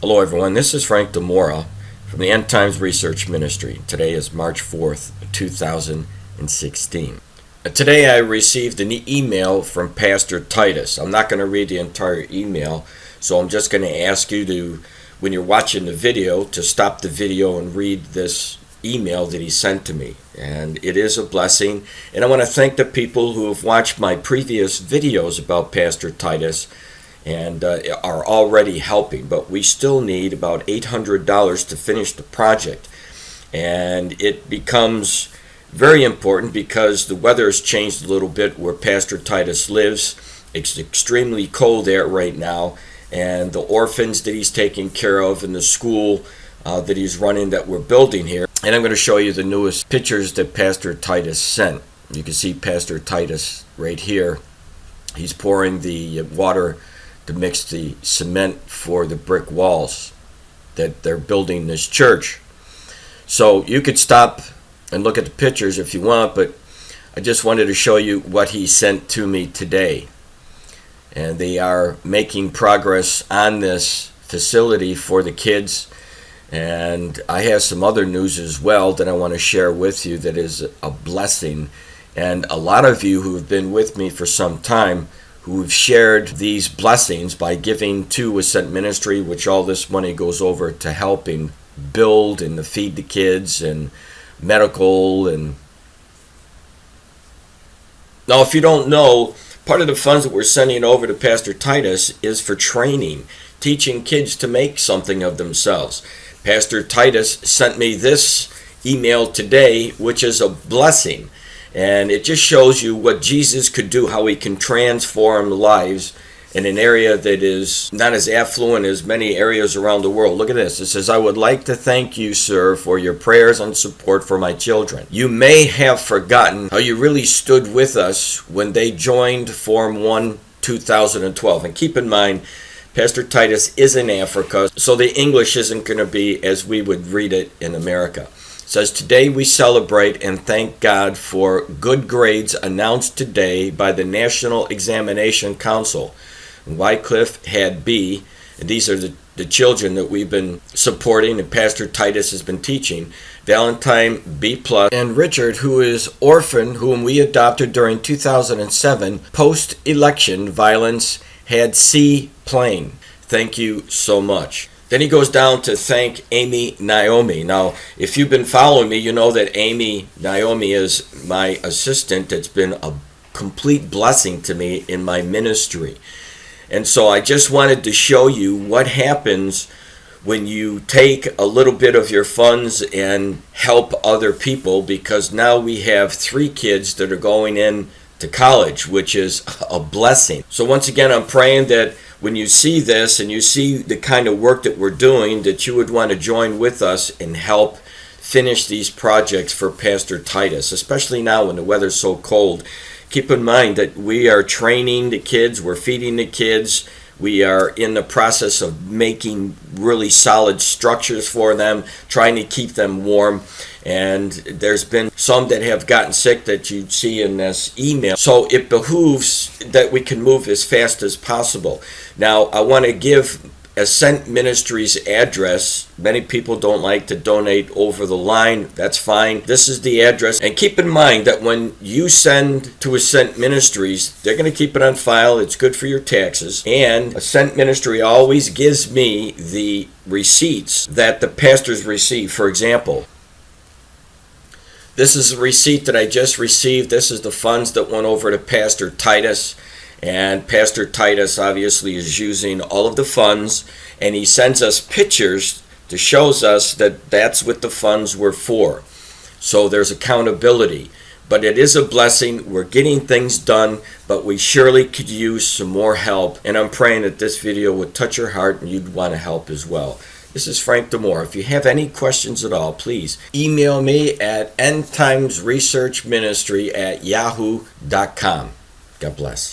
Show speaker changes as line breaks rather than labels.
Hello everyone, this is Frank DeMora from the End Times Research Ministry. Today is March 4th, 2016. Today I received an email from Pastor Titus. I'm not going to read the entire email, so I'm just going to ask you to, when you're watching the video, to stop the video and read this email that he sent to me. And it is a blessing. And I want to thank the people who have watched my previous videos about Pastor Titus and are already helping, but we still need about $800 to finish the project. And it becomes very important because the weather has changed a little bit where Pastor Titus lives. It's extremely cold there right now, and the orphans that he's taking care of and the school that he's running that we're building here. And I'm going to show you the newest pictures that Pastor Titus sent. You can see Pastor Titus right here. He's pouring the water to mix the cement for the brick walls that they're building this church. So you could stop and look at the pictures if you want, but I just wanted to show you what he sent to me today. And they are making progress on this facility for the kids. And I have some other news as well that I want to share with you that is a blessing. And a lot of you who have been with me for some time who've shared these blessings by giving to Ascent Ministry, which all this money goes over to helping build and to feed the kids and medical. And now, if you don't know, part of the funds that we're sending over to Pastor Titus is for training, teaching kids to make something of themselves. Pastor Titus sent me this email today, which is a blessing. And it just shows you what Jesus could do, how he can transform lives in an area that is not as affluent as many areas around the world. Look at this. It says, "I would like to thank you, sir, for your prayers and support for my children. You may have forgotten how you really stood with us when they joined Form 1 2012. And keep in mind, Pastor Titus is in Africa, so the English isn't going to be as we would read it in America. It says, "Today we celebrate and thank God for good grades announced today by the National Examination Council. Wycliffe had B, and these are the children that we've been supporting and Pastor Titus has been teaching. Valentine B+, and Richard, who is orphan, whom we adopted during 2007. Post-election violence had C plain. Thank you so much." Then he goes down to thank Amy Naomi. Now, if you've been following me, you know that Amy Naomi is my assistant. It's been a complete blessing to me in my ministry. And so I just wanted to show you what happens when you take a little bit of your funds and help other people, because now we have 3 kids that are going in to college, which is a blessing. So once again, I'm praying that when you see this and you see the kind of work that we're doing, that you would want to join with us and help finish these projects for Pastor Titus, especially now when the weather's so cold. Keep in mind that we are training the kids, we're feeding the kids, we are in the process of making really solid structures for them, trying to keep them warm. And there's been some that have gotten sick that you see in this email. So it behooves that we can move as fast as possible. Now, I want to give Ascent Ministries address. Many people don't like to donate over the line. That's fine. This is the address. And keep in mind that when you send to Ascent Ministries, they're going to keep it on file. It's good for your taxes. And Ascent Ministry always gives me the receipts that the pastors receive. For example, this is a receipt that I just received. This is the funds that went over to Pastor Titus. And Pastor Titus obviously is using all of the funds, and he sends us pictures to shows us that that's what the funds were for. So there's accountability. But it is a blessing. We're getting things done, but we surely could use some more help. And I'm praying that this video would touch your heart and you'd want to help as well. This is Frank DeMora. If you have any questions at all, please email me at endtimesresearchministry@yahoo.com. God bless.